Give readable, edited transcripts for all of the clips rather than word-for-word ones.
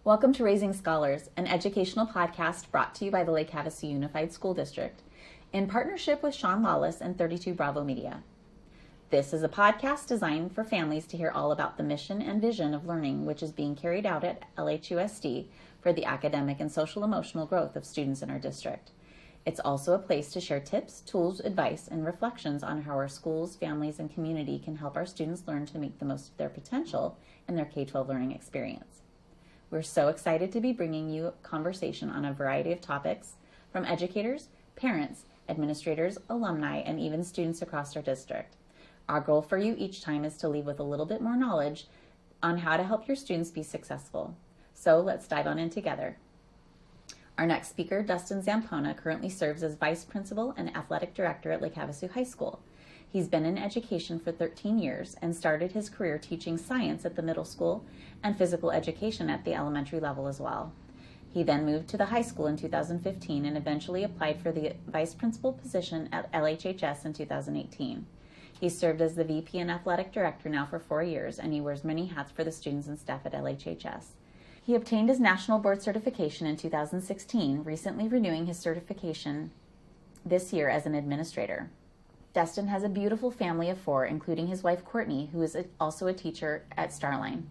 Welcome to Raising Scholars, an educational podcast brought to you by the Lake Havasu Unified School District in partnership with Shawn, Lawless, and 32 Bravo Media. This is a podcast designed for families to hear all about the mission and vision of learning which is being carried out at LHUSD for the academic and social-emotional growth of students in our district. It's also a place to share tips, tools, advice, and reflections on how our schools, families, and community can help our students learn to make the most of their potential in their K-12 learning experience. We're so excited to be bringing you conversation on a variety of topics from educators, parents, administrators, alumni, and even students across our district. Our goal for you each time is to leave with a little bit more knowledge on how to help your students be successful. So let's dive on in together. Our next speaker, Dustin Zampogna, currently serves as Vice Principal and Athletic Director at Lake Havasu High School. He's been in education for 13 years and started his career teaching science at the middle school and physical education at the elementary level as well. He then moved to the high school in 2015 and eventually applied for the Vice Principal position at LHHS in 2018. He served as the VP and Athletic Director now for 4 years, and he wears many hats for the students and staff at LHHS. He obtained his National Board Certification in 2016, recently renewing his certification this year as an administrator. Dustin has a beautiful family of 4, including his wife Courtney, who is also a teacher at Starline.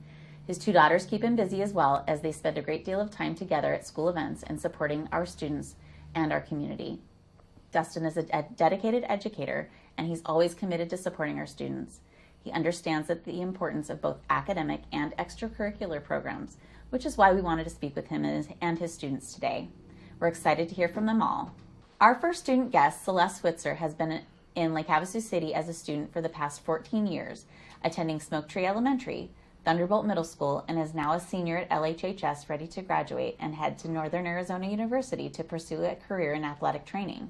His 2 daughters keep him busy as well, as they spend a great deal of time together at school events and supporting our students and our community. Dustin is a dedicated educator, and he's always committed to supporting our students. He understands the importance of both academic and extracurricular programs, which is why we wanted to speak with him and his students today. We're excited to hear from them all. Our first student guest, Celeste Switzer, has been in Lake Havasu City as a student for the past 14 years, attending Smoke Tree Elementary, Thunderbolt Middle School, and is now a senior at LHHS, ready to graduate and head to Northern Arizona University to pursue a career in athletic training.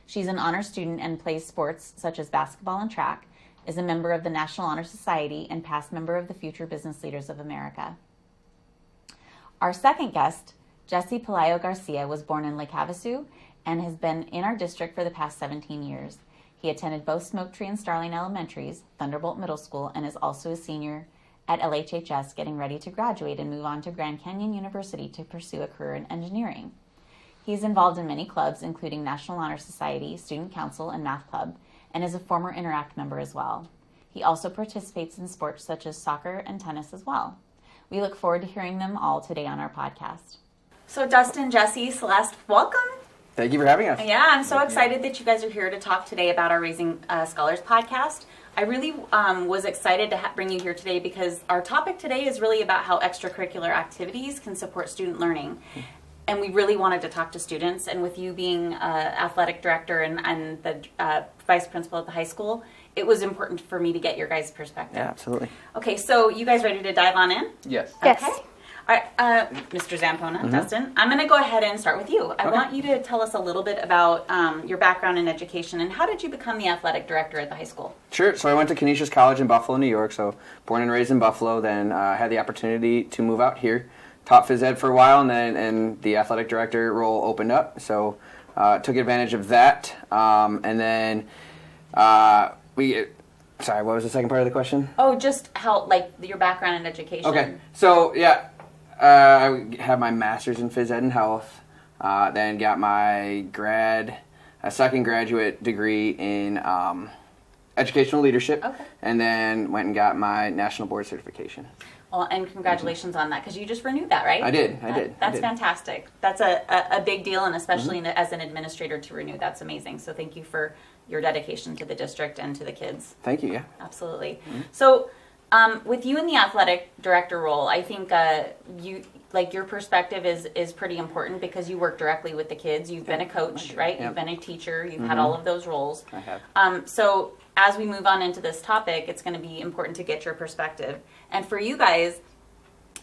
She's an honor student and plays sports such as basketball and track, is a member of the National Honor Society, and past member of the Future Business Leaders of America. Our second guest, Palayo Garcia, was born in Lake Havasu and has been in our district for the past 17 years. He attended both Smoke Tree and Starling Elementaries, Thunderbolt Middle School, and is also a senior at LHHS, getting ready to graduate and move on to Grand Canyon University to pursue a career in engineering. He's involved in many clubs, including National Honor Society, Student Council, and Math Club, and is a former Interact member as well. He also participates in sports such as soccer and tennis as well. We look forward to hearing them all today on our podcast. So Dustin, Jesse, Celeste, welcome. Thank you for having us. Yeah, I'm so excited that you guys are here to talk today about our Raising Scholars podcast. I really was excited to bring you here today because our topic today is really about how extracurricular activities can support student learning. And we really wanted to talk to students, and with you being athletic director and the vice principal at the high school, it was important for me to get your guys' perspective. Yeah, absolutely. Okay, so you guys ready to dive on in? Yes. Okay. All right, Mr. Zampogna, Dustin, I'm going to go ahead and start with you. I want you to tell us a little bit about your background in education and how did you become the athletic director at the high school? Sure. So I went to Canisius College in Buffalo, New York. So born and raised in Buffalo, then had the opportunity to move out here. Taught phys ed for a while, and the athletic director role opened up. So took advantage of that. And then sorry, what was the second part of the question? Oh, just how, like, your background in education. Okay. So, yeah, I have my master's in phys ed and health, then got my second graduate degree in educational leadership, and then went and got my National Board Certification. Well, and congratulations on that, because you just renewed that, right? I did. That's fantastic. That's a big deal, and especially as an administrator to renew, that's amazing. So thank you for your dedication to the district and to the kids. Thank you, yeah. Absolutely. So with you in the athletic director role, I think your perspective is pretty important because you work directly with the kids. You've been a coach, right? Yep. You've been a teacher. You've had all of those roles. I have. So as we move on into this topic, it's going to be important to get your perspective. And for you guys,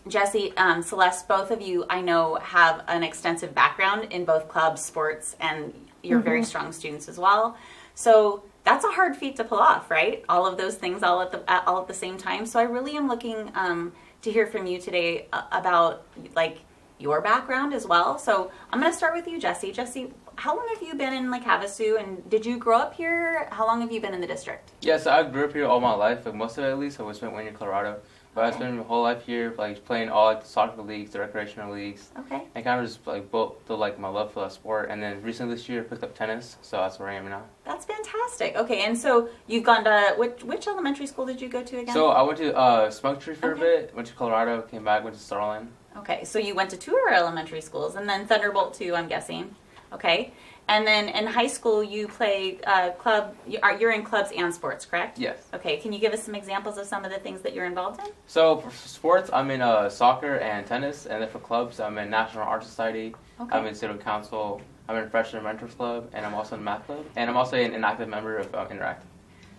Jesse, Celeste, both of you, I know, have an extensive background in both clubs, sports, and you're very strong students as well. So that's a hard feat to pull off, right? All of those things all at the same time. So I really am looking to hear from you today about like your background as well. So I'm going to start with you, Jesse. Jesse, how long have you been in Lake Havasu, and did you grow up here? How long have you been in the district? Yes, I grew up here all my life, but most of it at least. I spent 1 year in Colorado. But I spent my whole life here, like playing all like the soccer leagues, the recreational leagues, Okay. and kind of just like built like my love for that sport. And then recently this year, I picked up tennis, so that's where I am now. That's fantastic. Okay, and so you've gone to which elementary school did you go to again? So I went to Smoke Tree for Okay. a bit, went to Colorado, came back, went to Starland. Okay, so you went to 2 of our elementary schools, and then Thunderbolt too, I'm guessing. Okay, and then in high school you play club. You're in clubs and sports, correct? Yes. Okay, can you give us some examples of some of the things that you're involved in? So for sports, I'm in soccer and tennis, and then for clubs, I'm in National Art Society, Okay. I'm in Student Council, I'm in Freshman Mentors Club, and I'm also in Math Club, and I'm also an active member of Interact.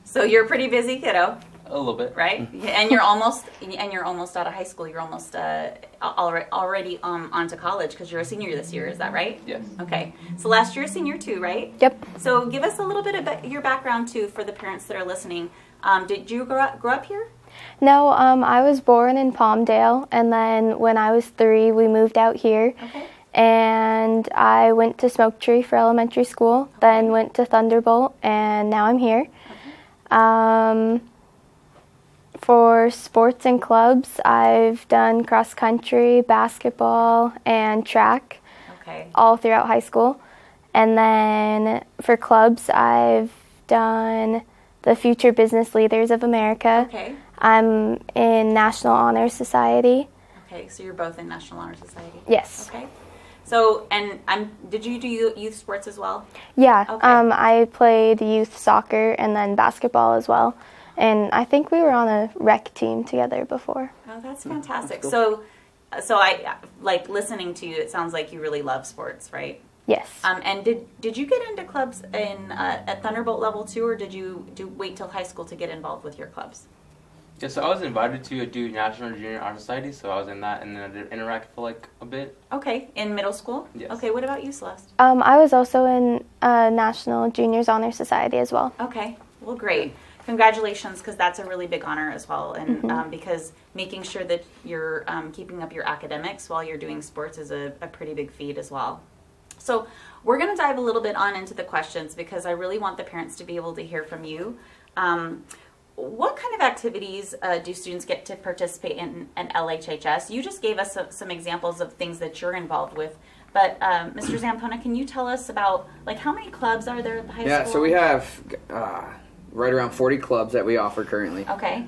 So you're a pretty busy kiddo, A little bit. right? And you're almost out of high school. You're almost already on to college because you're a senior this year. Is that right? Yes. Okay. Celeste, you're a senior too, right? Yep. So give us a little bit of your background too for the parents that are listening. Did you grow up here? No, I was born in Palmdale, and then when I was 3, we moved out here. Okay. And I went to Smoke Tree for elementary school, then went to Thunderbolt, and now I'm here. For sports and clubs, I've done cross country, basketball, and track Okay. all throughout high school. And then for clubs, I've done the Future Business Leaders of America. Okay. I'm in National Honor Society. Okay. So you're both in National Honor Society. Yes. Okay. So did you do youth sports as well? Yeah. Okay. I played youth soccer and then basketball as well. And I think we were on a rec team together before. Oh, that's fantastic. That's cool. So I like listening to you. It sounds like you really love sports, right? Yes. And did you get into clubs at Thunderbolt level too, or did you wait till high school to get involved with your clubs? Yeah, so I was invited to do National Junior Art Society, so I was in that, and then I did Interact for like a bit. Okay, in middle school? Yes. Okay, what about you, Celeste? I was also in National Juniors Honor Society as well. Okay, well, great. Congratulations, because that's a really big honor as well, and because making sure that you're keeping up your academics while you're doing sports is a pretty big feat as well. So we're going to dive a little bit on into the questions because I really want the parents to be able to hear from you. What kind of activities do students get to participate in at LHHS? You just gave us some examples of things that you're involved with, but Mr. Zampogna, can you tell us about like how many clubs are there at the high school? Yeah, so we have right around 40 clubs that we offer currently. Okay.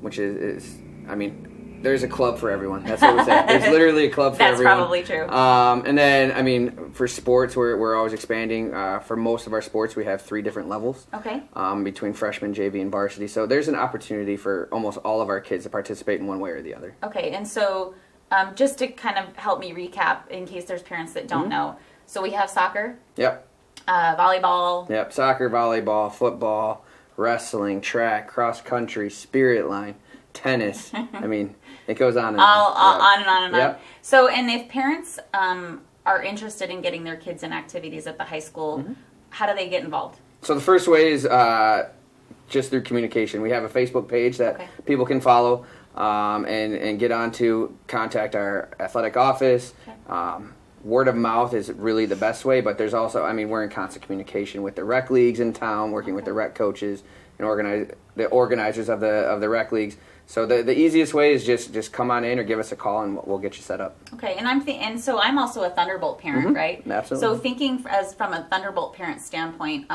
Which is, I mean, there's a club for everyone. That's what we say. There's literally a club for That's everyone. probably true. And then, I mean, for sports, we're always expanding. For most of our sports, we have 3 different levels. Okay. Between freshman, JV, and varsity. So there's an opportunity for almost all of our kids to participate in one way or the other. Okay, and so just to kind of help me recap in case there's parents that don't know. So we have soccer. Yep. Volleyball. Yep. Soccer, volleyball, football, wrestling, track, cross country, spirit line, tennis. I mean, it goes on and On and on and on. Yep. So, and if parents are interested in getting their kids in activities at the high school, how do they get involved? So the first way is just through communication. We have a Facebook page that people can follow and get on to, contact our athletic office. Okay. Word of mouth is really the best way, but there's also, I mean, we're in constant communication with the rec leagues in town, working with the rec coaches and the organizers of the rec leagues. So the easiest way is just come on in or give us a call and we'll get you set up. Okay, and so I'm also a Thunderbolt parent, right? Absolutely. So thinking from a Thunderbolt parent standpoint,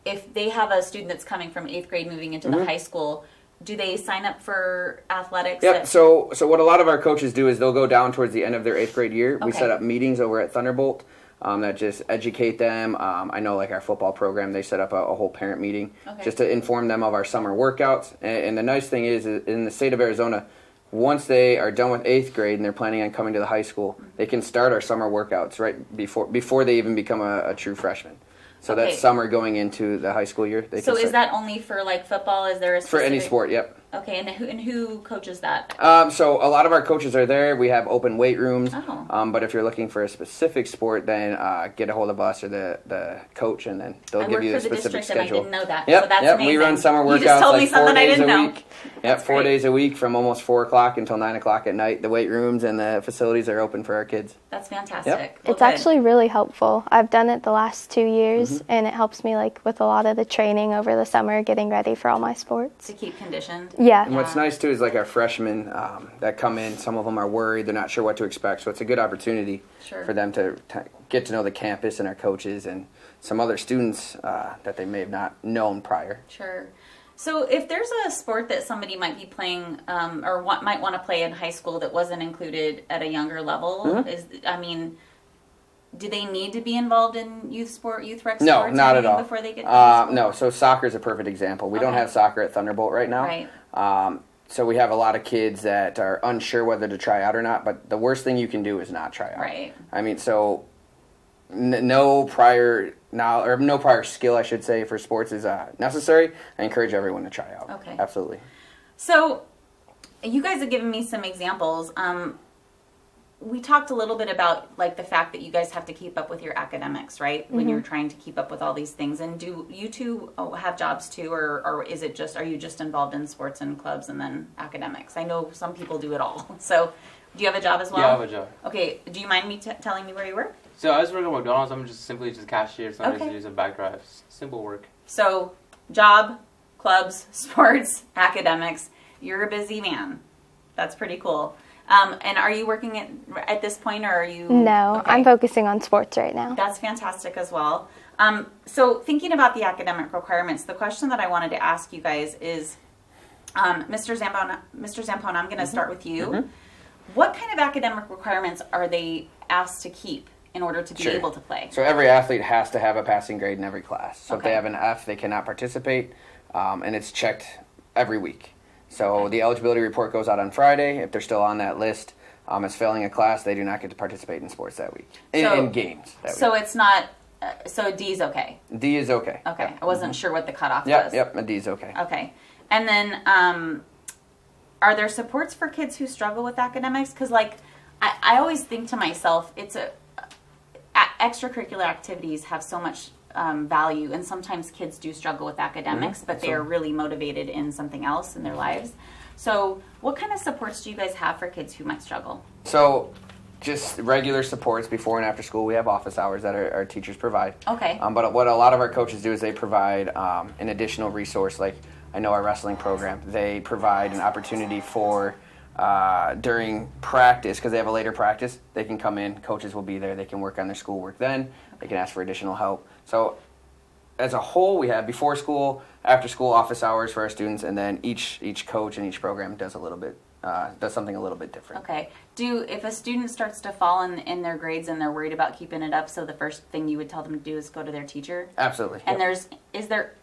if they have a student that's coming from 8th grade moving into the high school, do they sign up for athletics? Yep. So what a lot of our coaches do is they'll go down towards the end of their 8th grade year. We set up meetings over at Thunderbolt that just educate them. I know like our football program, they set up a whole parent meeting just to inform them of our summer workouts. And the nice thing is in the state of Arizona, once they are done with 8th grade and they're planning on coming to the high school, they can start our summer workouts right before they even become a true freshman. So that summer going into the high school year. So is that only for like football? Is there a specific... For any sport, yep. Okay, and who coaches that? So a lot of our coaches are there. We have open weight rooms. Oh. But if you're looking for a specific sport, then get a hold of us or the coach, and then they'll give you the specific schedule. And I didn't know that. Yep, so that's yep. amazing. We run summer workouts. You just told me like something 4 I days didn't a know. week. Yep, 4 days a week from almost 4 o'clock until 9 o'clock at night. The weight rooms and the facilities are open for our kids. That's fantastic. Yep. Well, It's actually really helpful. I've done it the last 2 years, and it helps me like with a lot of the training over the summer, getting ready for all my sports. to keep conditioned. Yeah. And what's nice, too, is like our freshmen that come in, some of them are worried. They're not sure what to expect. So it's a good opportunity Sure. for them to get to know the campus and our coaches and some other students that they may have not known prior. Sure. So if there's a sport that somebody might be playing or might want to play in high school that wasn't included at a younger level, do they need to be involved in youth rec sports? No, not at all. Before they get to high school? No, so soccer is a perfect example. We don't Okay. have soccer at Thunderbolt right now. Right. So we have a lot of kids that are unsure whether to try out or not, but the worst thing you can do is not try out. Right. I mean, so no prior skill, I should say, for sports is necessary. I encourage everyone to try out. Okay. Absolutely. So you guys have given me some examples. We talked a little bit about like the fact that you guys have to keep up with your academics, right? When you're trying to keep up with all these things. And do you two have jobs too, or is it are you just involved in sports and clubs and then academics? I know some people do it all. So do you have a job as well? Yeah, I have a job. Okay. Do you mind me telling me where you work? So I was working at McDonald's. I'm just simply cashier. So I just Okay. do some back drives. Simple work. So job, clubs, sports, academics. You're a busy man. That's pretty cool. And are you working at this point, or are you? No, Okay. I'm focusing on sports right now. That's fantastic as well. So thinking about the academic requirements, the question that I wanted to ask you guys is, Mr. Zampogna, I'm going to start with you. What kind of academic requirements are they asked to keep in order to be Sure. able to play? So every athlete has to have a passing grade in every class. So if Okay. they have an F, they cannot participate, and it's checked every week. So the eligibility report goes out on Friday. If they're still on that list as failing a class, they do not get to participate in sports that week, in games that So week. it's not, so D is okay. D is okay. Okay. Yep. I wasn't sure what the cutoff Yep, was. yep, a D is okay. Okay. And then, are there supports for kids who struggle with academics? Because, like, I always think to myself, extracurricular activities have so much value, and sometimes kids do struggle with academics, but they are really motivated in something else in their lives. So, what kind of supports do you guys have for kids who might struggle? So just regular supports before and after school. We have office hours that our teachers provide. Okay. But what a lot of our coaches do is they provide an additional resource. Like I know our wrestling program, they provide an opportunity for during practice, because they have a later practice, they can come in, coaches will be there, they can work on their schoolwork then, they can ask for additional help. So as a whole, we have before school, after school office hours for our students, and then each coach and each program does something a little bit different. Okay. If a student starts to fall in their grades and they're worried about keeping it up, so the first thing you would tell them to do is go to their teacher? Absolutely. And Yep.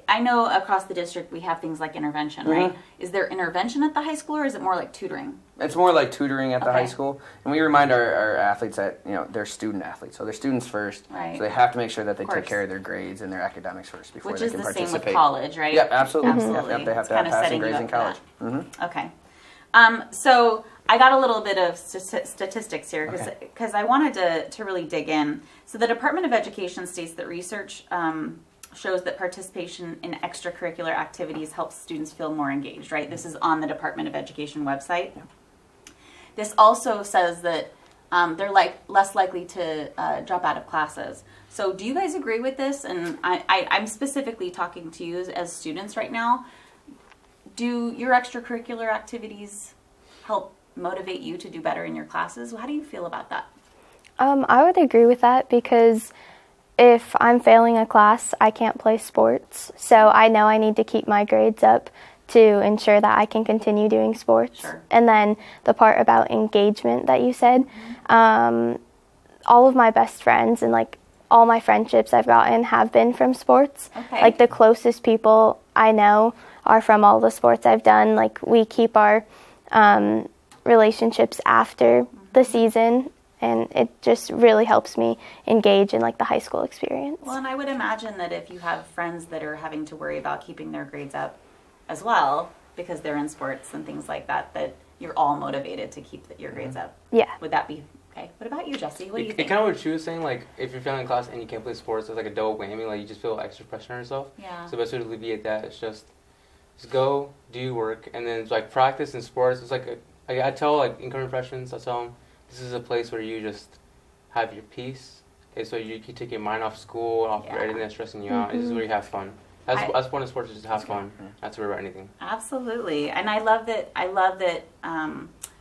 I know across the district we have things like intervention, right? Is there intervention at the high school, or is it more like tutoring? It's more like tutoring at the Okay. high school, and we remind our athletes that they're student athletes, so they're students first. Right. So they have to make sure that they Of course. take care of their grades and their academics first before Which they is can the participate. same with college, right? Yep, absolutely. Absolutely. Yep, they have It's to have kinda passing setting you grades in up for college. that. Okay. So I got a little bit of statistics here because I wanted to really dig in. So the Department of Education states that research shows that participation in extracurricular activities helps students feel more engaged, right? This is on the Department of Education website. Yeah. This also says that they're less likely to drop out of classes. So do you guys agree with this? And I'm specifically talking to you as students right now. Do your extracurricular activities help motivate you to do better in your classes? How do you feel about that? I would agree with that because if I'm failing a class, I can't play sports. So I know I need to keep my grades up to ensure that I can continue doing sports. Sure. And then the part about engagement that you said, all of my best friends and like all my friendships I've gotten have been from sports. Okay. Like the closest people I know are from all the sports I've done. Like we keep our relationships after the season, and it just really helps me engage in like the high school experience. Well, and I would imagine that if you have friends that are having to worry about keeping their grades up as well, because they're in sports and things like that, that you're all motivated to keep your grades up. Yeah. Would that be okay? What about you, Jesse? What do you It think? kind of what she was saying, like, if you're failing class and you can't play sports, it's like a double whammy. Like, you just feel extra pressure on yourself. Yeah. So the best way to alleviate that is just just go, do your work, and then like practice in sports. It's like I tell like incoming freshmen, I tell them this is a place where you just have your peace. Okay, so you can take your mind off school, off everything that's stressing you out. This is where you have fun. That's one of sports is just have fun. Not to worry about anything. Absolutely, and I love that.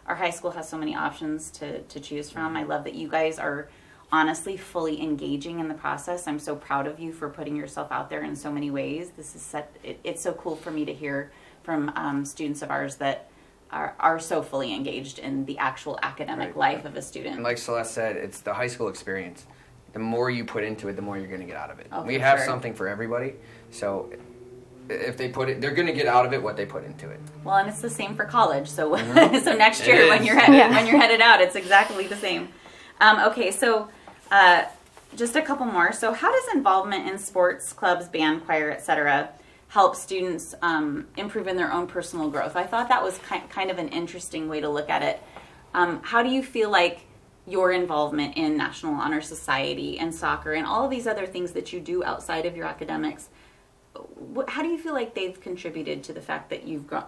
Our high school has so many options to choose from. I love that you guys are honestly fully engaging in the process. I'm so proud of you for putting yourself out there in so many ways. This is it's so cool for me to hear from students of ours that are so fully engaged in the actual academic life of a student. And like Celeste said, it's the high school experience. The more you put into it, the more you're going to get out of it. Oh, we have something for everybody, so if they put it, they're going to get out of it what they put into it. Well, and it's the same for college. So so next year when you're headed out, it's exactly the same. Okay, so just a couple more. So how does involvement in sports, clubs, band, choir, etc. help students improve in their own personal growth? I thought that was kind of an interesting way to look at it. How do you feel like your involvement in National Honor Society and soccer and all of these other things that you do outside of your academics, how do you feel like they've contributed to the fact that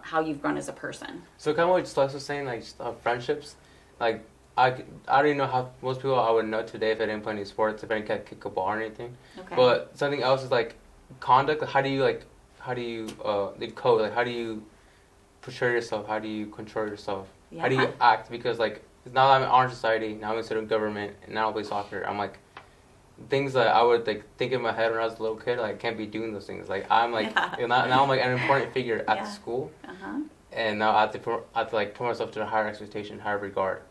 how you've grown as a person? So kind of what Celeste was saying, like friendships. Like I don't even know how most people I would know today if I didn't play any sports, if I didn't kick a ball or anything. Okay. But something else is like conduct. How do you code? Like how do you portray yourself? How do you control yourself? Yeah. How do you act? Because like now that I'm in Honor Society, now I'm in student government, and now I play soccer. I'm like things that I would like think in my head when I was a little kid. Like I can't be doing those things. Like I'm like now I'm like an important figure at the school, and now I have to put myself to a higher expectation, higher regard.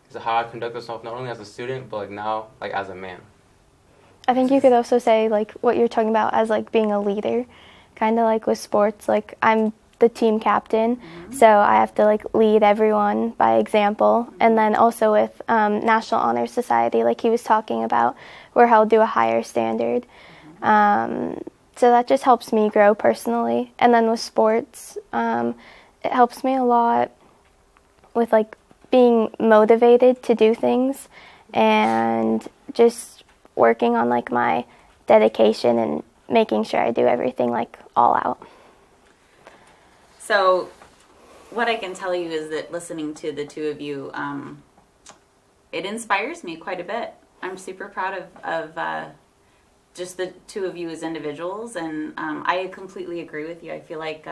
Because how I conduct myself not only as a student, but like now like as a man. I think you could also say like what you're talking about as like being a leader, kind of like with sports. Like I'm the team captain, so I have to like lead everyone by example. And then also with National Honor Society, like he was talking about, we're held to a higher standard. So that just helps me grow personally. And then with sports, it helps me a lot with like being motivated to do things and just working on like my dedication and making sure I do everything like all out. So what I can tell you is that listening to the two of you, it inspires me quite a bit. I'm super proud of just the two of you as individuals, and I completely agree with you. I feel like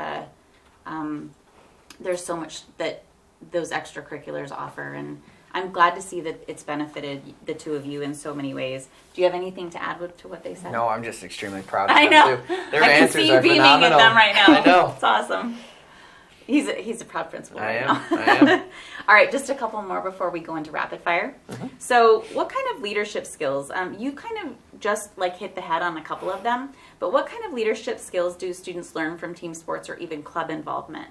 there's so much that those extracurriculars offer, and I'm glad to see that it's benefited the two of you in so many ways. Do you have anything to add to what they said? No, I'm just extremely proud of I them know. too. Their I can answers see you are beaming phenomenal. at them right now. I know. It's awesome. He's a proud principal I right am. now. I am. All right, just a couple more before we go into rapid fire. So what kind of leadership skills, you kind of just like hit the head on a couple of them, but what kind of leadership skills do students learn from team sports or even club involvement?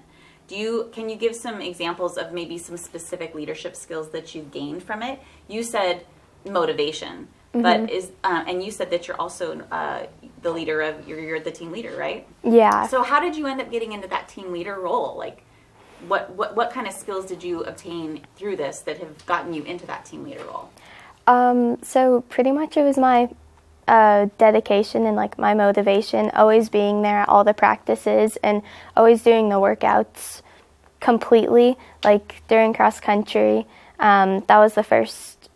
Can you give some examples of maybe some specific leadership skills that you've gained from it? You said motivation, but and you said that you're also the leader of you're the team leader, right? Yeah. So how did you end up getting into that team leader role? Like, what kind of skills did you obtain through this that have gotten you into that team leader role? So pretty much it was my dedication and like my motivation, always being there at all the practices and always doing the workouts completely. Like during cross country, that was the first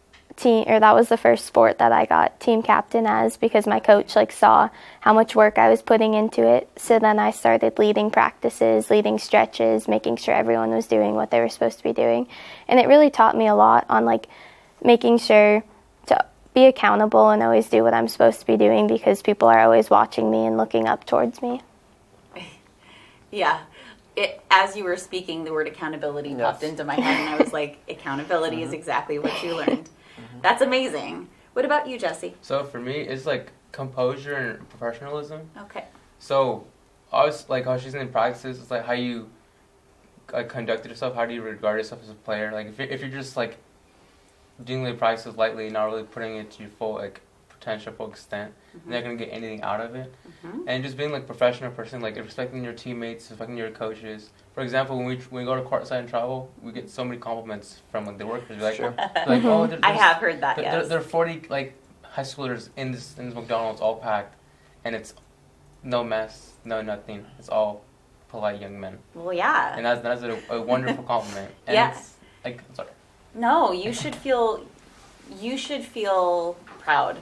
sport that I got team captain as, because my coach like saw how much work I was putting into it. So then I started leading practices, leading stretches, making sure everyone was doing what they were supposed to be doing. And it really taught me a lot on like making sure to be accountable and always do what I'm supposed to be doing, because people are always watching me and looking up towards me. Yeah. As you were speaking, the word accountability popped into my head, and I was like, accountability is exactly what you learned. That's amazing. What about you, Jesse? So for me, it's like composure and professionalism. Okay. So I was like how she's in practices, it's like how you like conduct yourself, how do you regard yourself as a player. Like if you're just like doing the practices lightly, not really putting it to your full like potential, full extent, you're not gonna get anything out of it. And just being like professional person, like respecting your teammates, respecting your coaches. For example, when we go to courtside and travel, we get so many compliments from like the workers. Like, oh, I have heard that. There are 40 like high schoolers in this McDonald's, all packed, and it's no mess, no nothing. It's all polite young men. Well, yeah. And that's a wonderful compliment. And Yeah. it's, like, sorry. No, you should feel proud,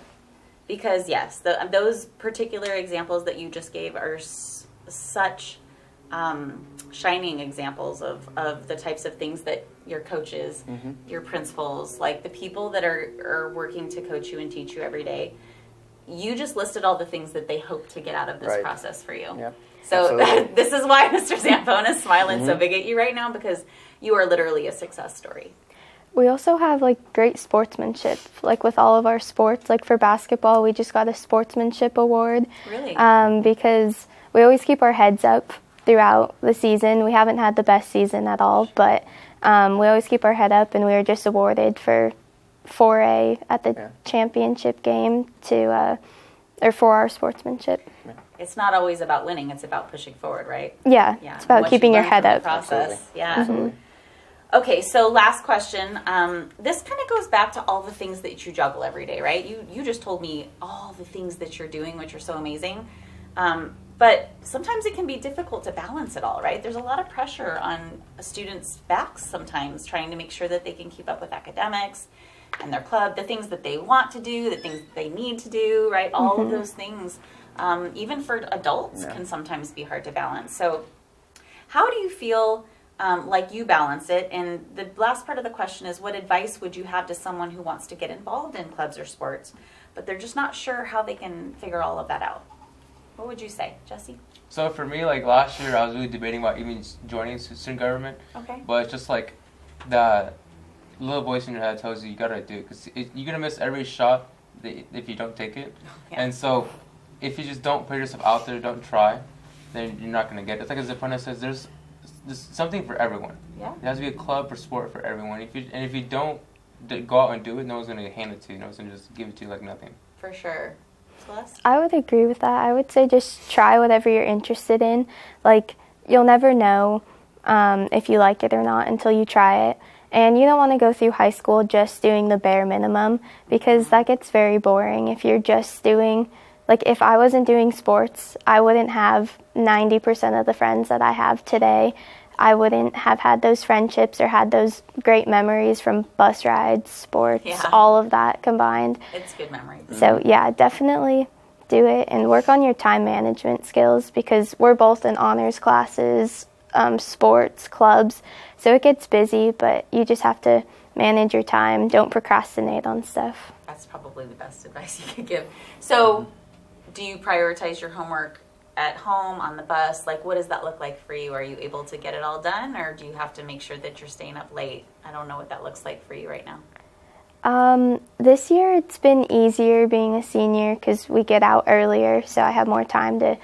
because yes, those particular examples that you just gave are such shining examples of the types of things that your coaches, your principals, like the people that are working to coach you and teach you every day. You just listed all the things that they hope to get out of this process for you. Yeah. So this is why Mr. Zampogna is smiling so big at you right now, because you are literally a success story. We also have like great sportsmanship, like with all of our sports. Like for basketball, we just got a sportsmanship award. Really? Because we always keep our heads up throughout the season. We haven't had the best season at all, but we always keep our head up, and we were just awarded for 4A at the championship game for our sportsmanship. It's not always about winning; it's about pushing forward, right? Yeah. It's about keeping your head up. Process. Absolutely. Yeah. Absolutely. Okay, so last question. This kind of goes back to all the things that you juggle every day, right? You just told me all the things that you're doing, which are so amazing. But sometimes it can be difficult to balance it all, right? There's a lot of pressure on a student's backs sometimes, trying to make sure that they can keep up with academics and their club, the things that they want to do, the things that they need to do, right? All of those things, even for adults, can sometimes be hard to balance. So how do you feel like you balance it? And the last part of the question is, what advice would you have to someone who wants to get involved in clubs or sports, but they're just not sure how they can figure all of that out? What would you say, Jesse? So for me, like last year, I was really debating about even joining student government. Okay. But it's just like that little voice in your head tells you gotta do it, because you're gonna miss every shot if you don't take it. Yeah. And so if you just don't put yourself out there, don't try, then you're not gonna get it. It's like as Zampogna says, there's something for everyone. Yeah. There has to be a club or sport for everyone. If you don't go out and do it, no one's gonna hand it to you. No one's gonna just give it to you like nothing. For sure. Celeste? I would agree with that. I would say just try whatever you're interested in. Like, you'll never know if you like it or not until you try it. And you don't want to go through high school just doing the bare minimum, because that gets very boring. If you're just doing, like, if I wasn't doing sports, I wouldn't have 90% of the friends that I have today. I wouldn't have had those friendships or had those great memories from bus rides, sports, all of that combined. It's good memory. So, yeah, definitely do it and work on your time management skills, because we're both in honors classes, sports, clubs. So it gets busy, but you just have to manage your time. Don't procrastinate on stuff. That's probably the best advice you could give. So do you prioritize your homework at home, on the bus? Like, what does that look like for you? Are you able to get it all done, or do you have to make sure that you're staying up late? I don't know what that looks like for you right now. This year it's been easier being a senior because we get out earlier, so I have more time to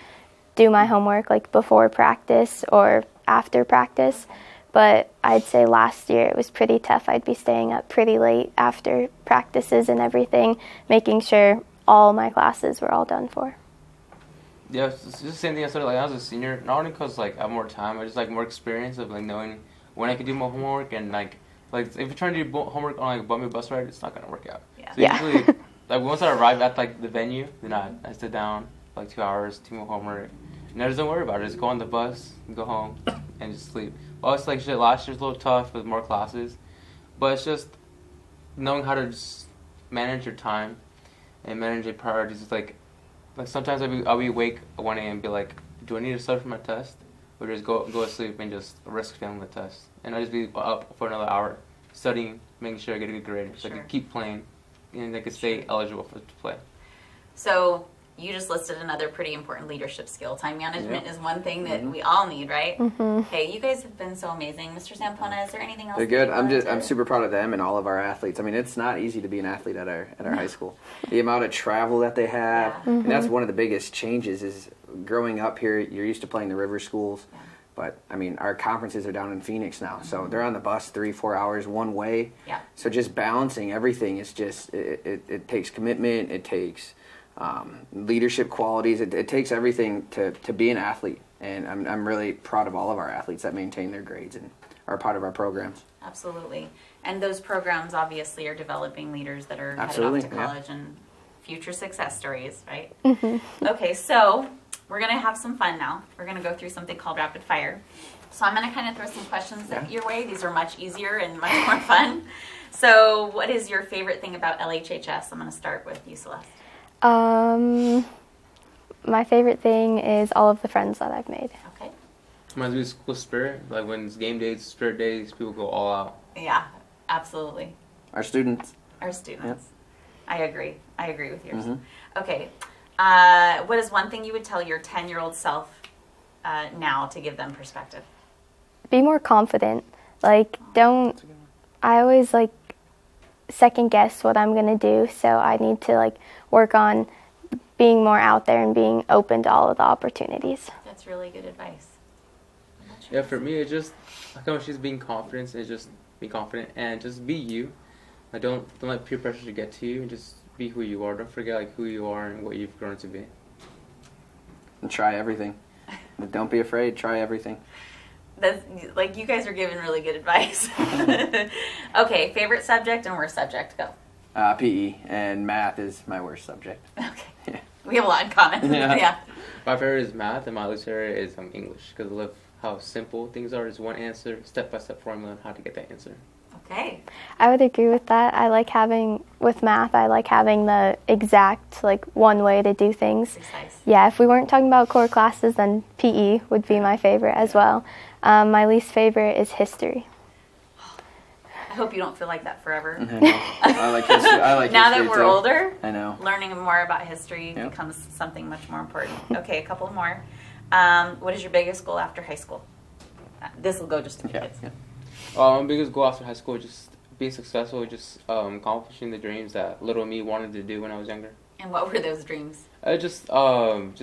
do my homework, like before practice or after practice. But I'd say last year it was pretty tough. I'd be staying up pretty late after practices and everything, making sure all my classes were all done for. Yeah, it's just the same thing I started like I was a senior, not only because like I have more time, I just like more experience of like knowing when I could do my homework, and like if you're trying to do homework on like a bummy bus ride, it's not gonna work out. Yeah. So usually, like once I arrive at like the venue, then I sit down for like 2 hours, do my homework, and I just don't worry about it. Just go on the bus, go home, and just sleep. Well, it's like shit. Last year's a little tough with more classes, but it's just knowing how to just manage your time and manage your priorities. It's like sometimes I'll be awake at 1 a.m. and be like, do I need to study for my test? Or just go to sleep and just risk failing the test. And I'll just be up for another hour studying, making sure I get a good grade so I can keep playing and I can stay eligible to play. So you just listed another pretty important leadership skill. Time management is one thing that we all need, right? Mm-hmm. Hey, you guys have been so amazing. Mr. Zampogna, is there anything else? They're good. I'm super proud of them and all of our athletes. I mean, it's not easy to be an athlete at our high school. The amount of travel that they have, and that's one of the biggest changes is growing up here, you're used to playing the river schools. Yeah. But, I mean, our conferences are down in Phoenix now. So they're on the bus 3-4 hours one way. Yeah. So just balancing everything is just, it takes commitment, it takes leadership qualities. It takes everything to be an athlete, and I'm really proud of all of our athletes that maintain their grades and are part of our programs. Absolutely, and those programs obviously are developing leaders that are headed off to college and future success stories, right? Mm-hmm. Okay, so we're going to have some fun now. We're going to go through something called rapid fire. So I'm going to kind of throw some questions your way. These are much easier and much more fun. So what is your favorite thing about LHHS? I'm going to start with you, Celeste. My favorite thing is all of the friends that I've made. Okay. Reminds me of school spirit. Like when it's game days, spirit days, people go all out. Yeah, absolutely. Our students. Our students. Yep. I agree. I agree with yours. Mm-hmm. Okay. What is one thing you would tell your 10-year-old self now to give them perspective? Be more confident. Like, don't, I always like second guess what I'm going to do, so I need to like work on being more out there and being open to all of the opportunities. That's really good advice. Yeah, for me, it's just, I come she's being confident, and just be confident and just be you. Like, don't let peer pressure to get to you, and just be who you are. Don't forget like who you are and what you've grown to be. And try everything. But don't be afraid. Try everything. That's, like, you guys are giving really good advice. Okay, favorite subject and worst subject, go. PE, and math is my worst subject. Okay. Yeah. We have a lot in common. Yeah. My favorite is math, and my least favorite is English, because I love how simple things are. There's one answer, step-by-step formula on how to get that answer. Okay. I would agree with that. With math, I like having the exact, like, one way to do things. Precise. Yeah, if we weren't talking about core classes, then PE would be my favorite as well. My least favorite is history. I hope you don't feel like that forever. I know. I like history. I like Now history that we're too. older, I know. learning more about history Yep. becomes something much more important. Okay, a couple more. What is your biggest goal after high school? This will go just to the kids. Yeah. My biggest goal after high school is just being successful, just accomplishing the dreams that little me wanted to do when I was younger. And what were those dreams? Just going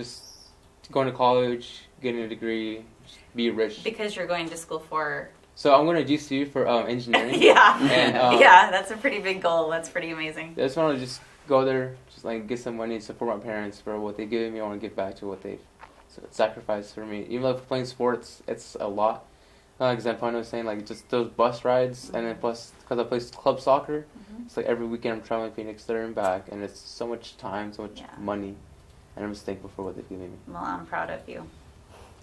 to college, getting a degree, just be rich. Because you're going to school for... So I'm going to GCU for engineering. Yeah. And, yeah, that's a pretty big goal. That's pretty amazing. I just want to just go there, just like get some money and support my parents for what they give me. I want to give back to what they've sacrificed for me. Even though playing sports, it's a lot. Like Zampogna was saying, like just those bus rides, and then plus because I play club soccer, it's like every weekend I'm traveling Phoenix there and back, and it's so much time, so much money, and I'm just thankful for what they've given me. Well, I'm proud of you.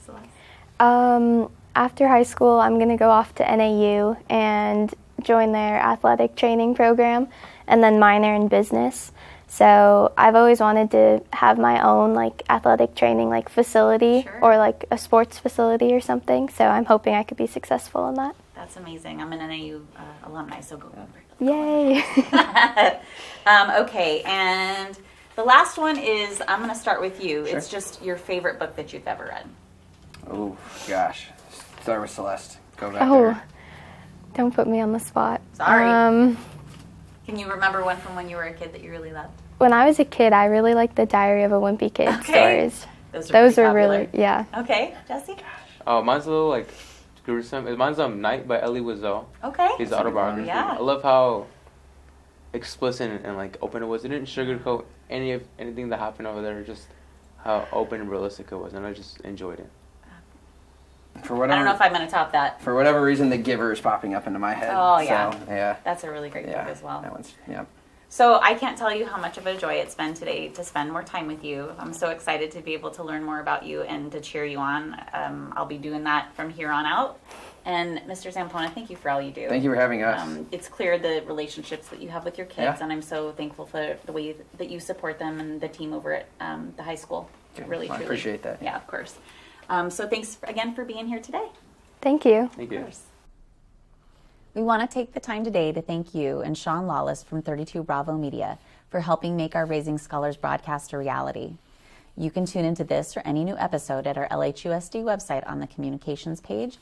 Celeste? After high school, I'm going to go off to NAU and join their athletic training program and then minor in business. So I've always wanted to have my own like athletic training like facility or like a sports facility or something. So I'm hoping I could be successful in that. That's amazing. I'm an NAU alumni, so go. Yay! Okay, and the last one is, I'm going to start with you. It's just your favorite book that you've ever read. Oh, gosh. Start with Celeste. Go back there. Don't put me on the spot. Sorry. Can you remember one from when you were a kid that you really loved? When I was a kid, I really liked the Diary of a Wimpy Kid stories. Those are really, yeah. Okay, Jesse? Oh, mine's a little like gruesome. Mine's Night by LHUSD. Okay. His autobiography. Yeah. I love how explicit and like open it was. It didn't sugarcoat anything that happened over there. Just how open and realistic it was, and I just enjoyed it. For whatever, I don't know if I'm going to top that. For whatever reason, The Giver is popping up into my head. Oh, yeah. So, yeah. That's a really great book as well. That one's, yeah. So I can't tell you how much of a joy it's been today to spend more time with you. I'm so excited to be able to learn more about you and to cheer you on. I'll be doing that from here on out. And Mr. Zampogna, thank you for all you do. Thank you for having us. It's clear the relationships that you have with your kids, Yeah. and I'm so thankful for the way that you support them and the team over at the high school. Really, I truly. appreciate that. Yeah, of course. So thanks again for being here today. Thank you. Thank you. We want to take the time today to thank you and Shawn Lawless from 32 Bravo Media for helping make our Raising Scholars broadcast a reality. You can tune into this or any new episode at our LHUSD website on the communications page,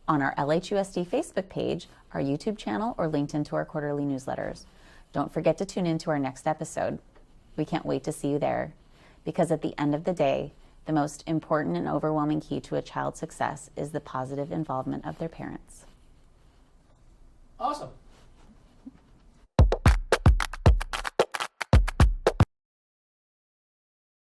on our LHUSD Facebook page, our YouTube channel, or linked into our quarterly newsletters. Don't forget to tune into our next episode. We can't wait to see you there, because at the end of the day, the most important and overwhelming key to a child's success is the positive involvement of their parents. Awesome.